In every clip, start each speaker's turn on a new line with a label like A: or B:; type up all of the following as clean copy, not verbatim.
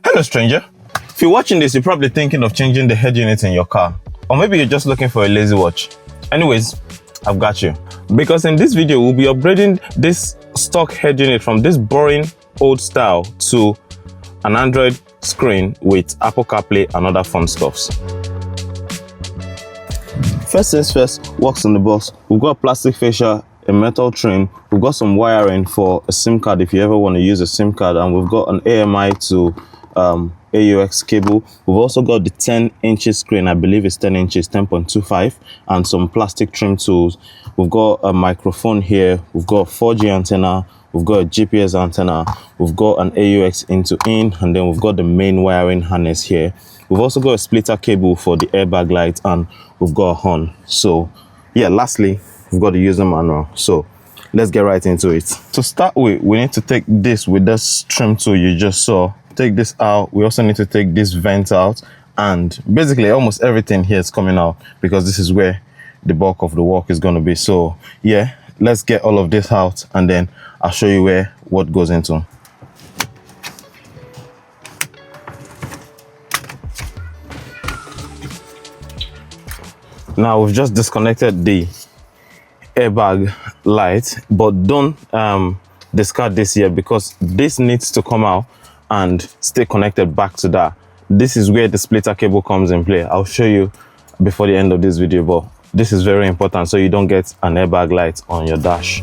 A: Hello stranger. If you're watching this, you're probably thinking of changing the head unit in your car. Or maybe you're just looking for a lazy watch. Anyways, I've got you. Because in this video, we'll be upgrading this stock head unit from this boring old style to an Android screen with Apple CarPlay and other fun stuffs. First things first, what's in the box? We've got a plastic fascia, a metal trim, we've got some wiring for a SIM card if you ever want to use a SIM card, and we've got an AMI to AUX cable. We've also got the 10 inches screen, I believe it's 10 inches, 10.25, and some plastic trim tools. We've got a microphone here, we've got a 4G antenna, we've got a GPS antenna, we've got an AUX in, and then we've got the main wiring harness here. We've also got a splitter cable for the airbag light, and we've got a horn. So yeah, lastly, we've got the user manual. So let's get right into it. To start with, we need to take this with this trim tool you just saw. Take this out. We also need to take this vent out, and basically almost everything here is coming out because this is where the bulk of the work is going to be. So yeah, let's get all of this out and then I'll show you what goes into. Now we've just disconnected the airbag light, but don't discard this here because this needs to come out and stay connected back to that. This is where the splitter cable comes in play. I'll show you before the end of this video, but this is very important so you don't get an airbag light on your dash.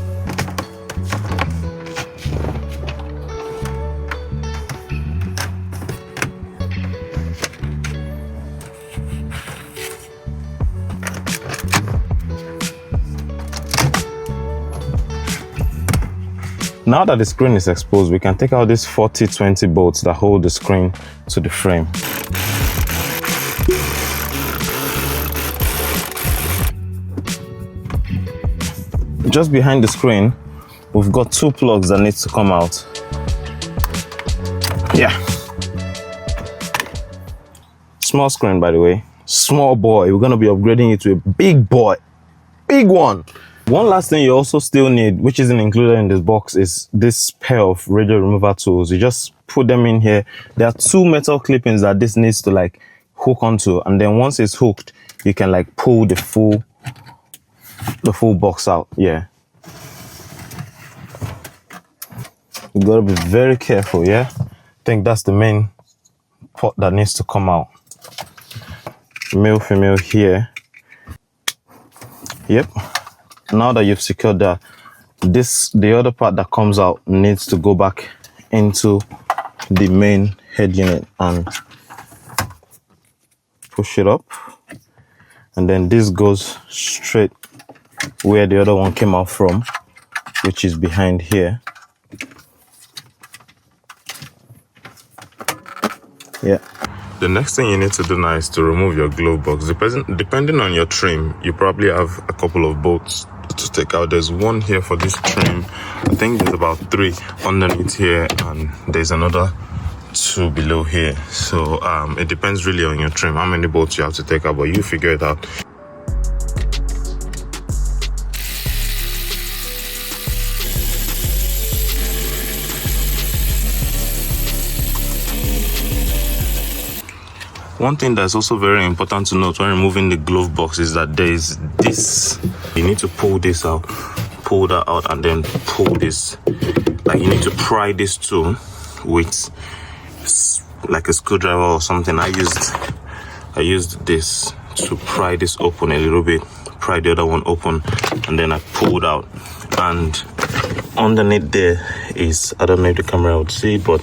A: Now that the screen is exposed, we can take out these 40-20 bolts that hold the screen to the frame. Just behind the screen, we've got two plugs that need to come out. Yeah. Small screen, by the way. Small boy. We're going to be upgrading it to a big boy. Big one. One last thing you also still need, which isn't included in this box, is this pair of radio removal tools. You just put them in here. There are two metal clippings that this needs to like hook onto, and then once it's hooked, you can like pull the full box out. Yeah. You gotta be very careful, yeah? I think that's the main part that needs to come out. Male, female here. Yep. Now that you've secured that, the other part that comes out needs to go back into the main head unit and push it up, and then this goes straight where the other one came out from, which is behind here. Yeah. The next thing you need to do now is to remove your glove box. Depending on your trim, you probably have a couple of bolts to take out. There's one here for this trim. I think there's about 3 underneath here, and there's another 2 below here. So it depends really on your trim how many bolts you have to take out, but you figure it out. One thing that's also very important to note when removing the glove box is that there is this. You need to pull this out, pull that out, and then pull this. Like you need to pry this too with like a screwdriver or something. I used this to pry this open a little bit, pry the other one open, and then I pulled out. And underneath there is, I don't know if the camera would see, but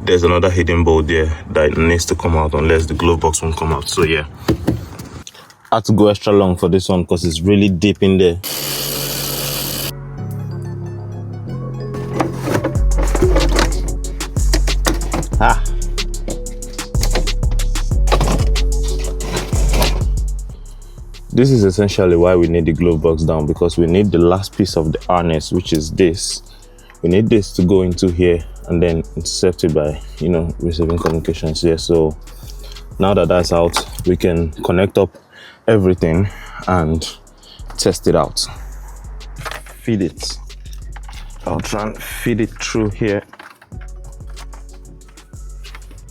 A: there's another hidden bolt there that needs to come out unless the glove box won't come out. So yeah, I had to go extra long for this one because it's really deep in there. This is essentially why we need the glove box down, because we need the last piece of the harness, which is this. We need this to go into here and then intercept it by, receiving communications here. So now that that's out, we can connect up everything and test it out. Feed it. I'll try and feed it through here.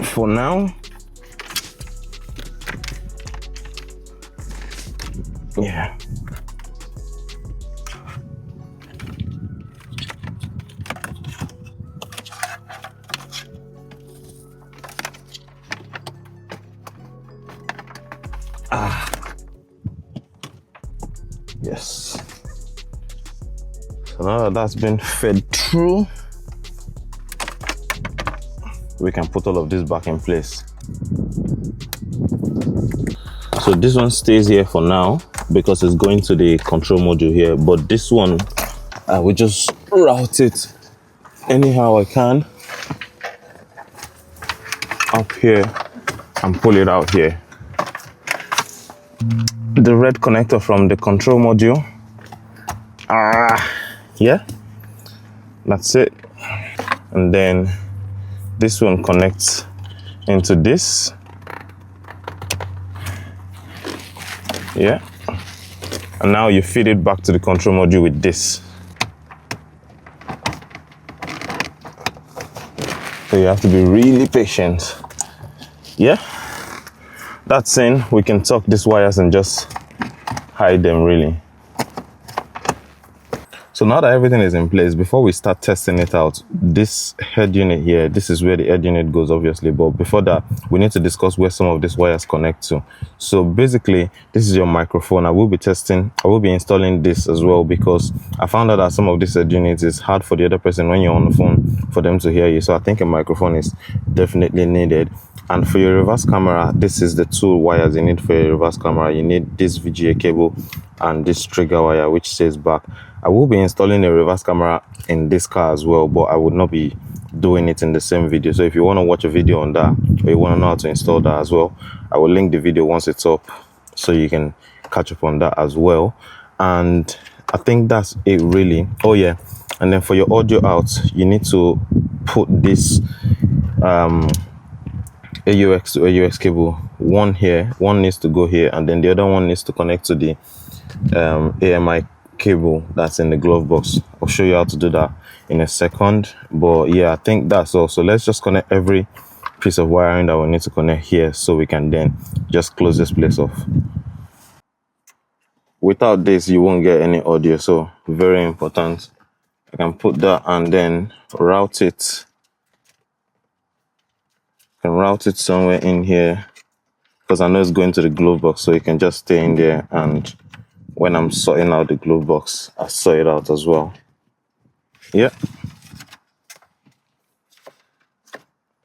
A: for now, yeah. Yes. So now that that's been fed through, we can put all of this back in place. So this one stays here for now because it's going to the control module here, but this one I will just route it anyhow I can up here and pull it out here. The red connector from the control module, yeah, that's it. And then this one connects into this, yeah, and now you feed it back to the control module with this. So you have to be really patient. Yeah, that's in. We can tuck these wires and just hide them really. So now that everything is in place, before we start testing it out, this head unit here, this is where the head unit goes obviously, but before that we need to discuss where some of these wires connect to. So basically this is your microphone. I will be installing this as well, because I found out that some of these head units is hard for the other person when you're on the phone for them to hear you. So I think a microphone is definitely needed. And for your reverse camera, this is the two wires you need for your reverse camera. You need this VGA cable and this trigger wire which says back. I will be installing a reverse camera in this car as well, but I would not be doing it in the same video. So if you want to watch a video on that, or you want to know how to install that as well, I will link the video once it's up so you can catch up on that as well. And I think that's it really. Oh yeah, and then for your audio out, you need to put this AUX to AUX cable, one here, one needs to go here, and then the other one needs to connect to the AMI cable that's in the glove box. I'll show you how to do that in a second, but yeah, I think that's all. So let's just connect every piece of wiring that we need to connect here so we can then just close this place off. Without this you won't get any audio, so very important. I can put that and then route it. I can route it somewhere in here because I know it's going to the glove box, so you can just stay in there, and when I'm sorting out the glove box, I sort it out as well. Yeah,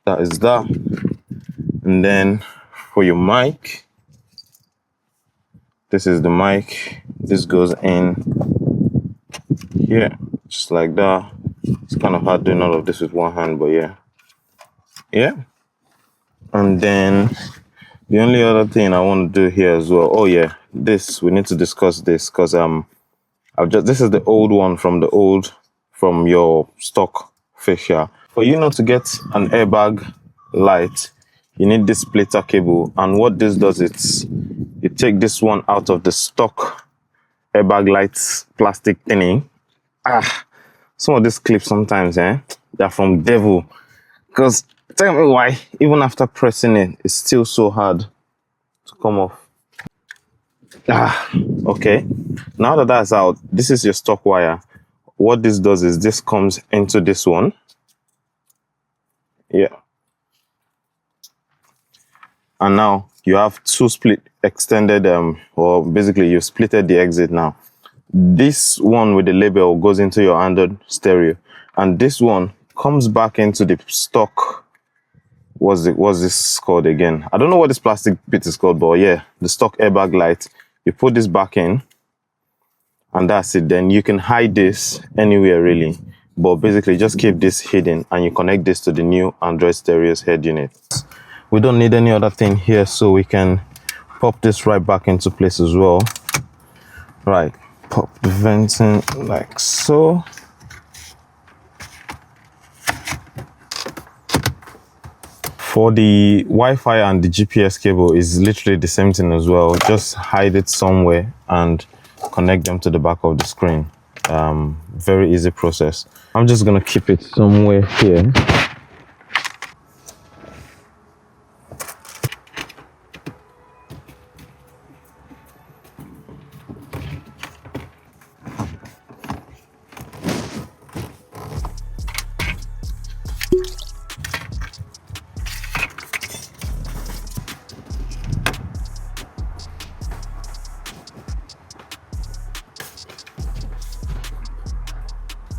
A: that is that. And then for your mic, this is the mic. This goes in here, just like that. It's kind of hard doing all of this with one hand, but yeah. And then the only other thing I want to do here as well, oh yeah, this, we need to discuss this because this is the old one from your stock fascia. For you not to get an airbag light, you need this splitter cable, and what this does is you take this one out of the stock airbag lights plastic thingy. Some of these clips sometimes they're from devil, because tell me why, even after pressing it, it's still so hard to come off. Okay, now that that's out, this is your stock wire. What this does is this comes into this one. Yeah, and now you have two split extended or basically you've splitted the exit. Now this one with the label goes into your Android stereo, and this one comes back into the stock. What's this called again? I don't know what this plastic bit is called, but yeah, the stock airbag light. You put this back in, and that's it. Then you can hide this anywhere really, but basically just keep this hidden, and you connect this to the new Android stereo's head unit. We don't need any other thing here, so we can pop this right back into place as well. Right, pop the vents in like so. For the Wi-Fi and the GPS cable is literally the same thing as well. Just hide it somewhere and connect them to the back of the screen. Very easy process. I'm just gonna keep it somewhere here.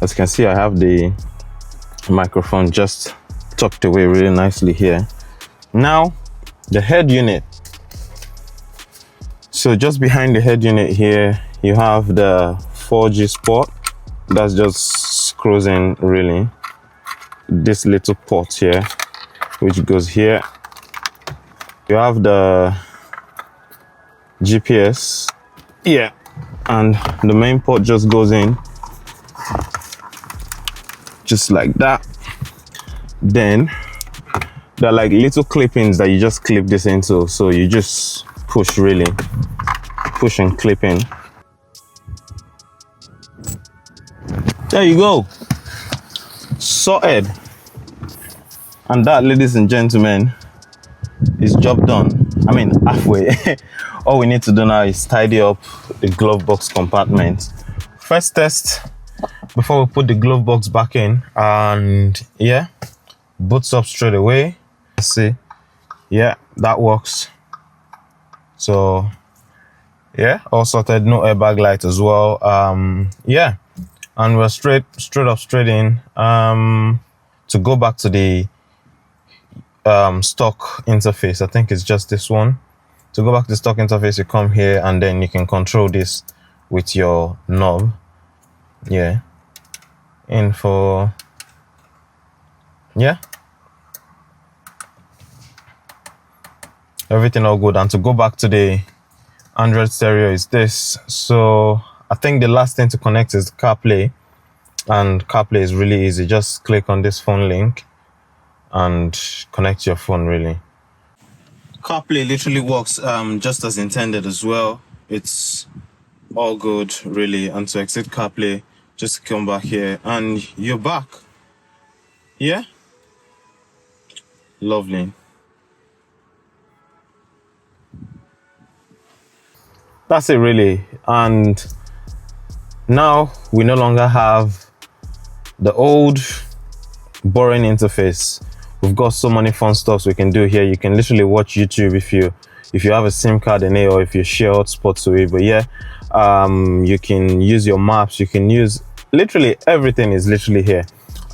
A: As you can see, I have the microphone just tucked away really nicely here. Now, the head unit. So just behind the head unit here, you have the 4G spot. That's just screws in really. This little port here, which goes here. You have the GPS, yeah, and the main port just goes in, just like that. Then there are like little clip-ins that you just clip this into, so you just push really, push and clip in. There you go, sorted. And that, ladies and gentlemen, is job done. I mean, halfway. All we need to do now is tidy up the glove box compartment. First test before we put the glove box back in, and yeah, boots up straight away. Let's see, yeah, that works. So yeah, all sorted. No airbag light as well. Yeah, and we're straight in. To go back to the stock interface, I think it's just this one. To go back to the stock interface, you come here and then you can control this with your knob. Yeah, info, yeah, everything all good. And to go back to the Android stereo is this. So I think the last thing to connect is CarPlay, and CarPlay is really easy. Just click on this phone link and connect your phone really. CarPlay literally works just as intended as well. It's all good really. And to exit CarPlay, just come back here and you're back. Yeah, lovely. That's it really. And now we no longer have the old boring interface. We've got so many fun stuff we can do here. You can literally watch YouTube if you have a SIM card in it, or if you share hotspots to it. But yeah, you can use your maps. You can use literally everything is literally here.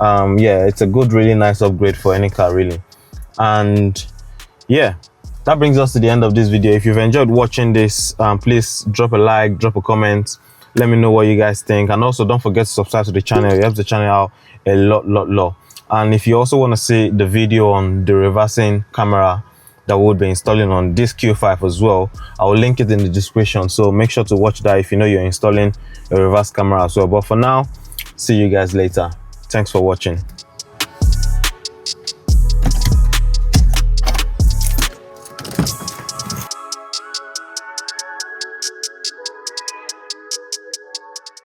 A: Yeah, it's a good, really nice upgrade for any car really. And yeah, that brings us to the end of this video. If you've enjoyed watching this, please drop a like, drop a comment. Let me know what you guys think. And also don't forget to subscribe to the channel. It helps the channel out a lot. And if you also want to see the video on the reversing camera that we'll be installing on this Q5 as well, I will link it in the description. So make sure to watch that if you know you're installing a reverse camera as well. But for now, see you guys later. Thanks for watching.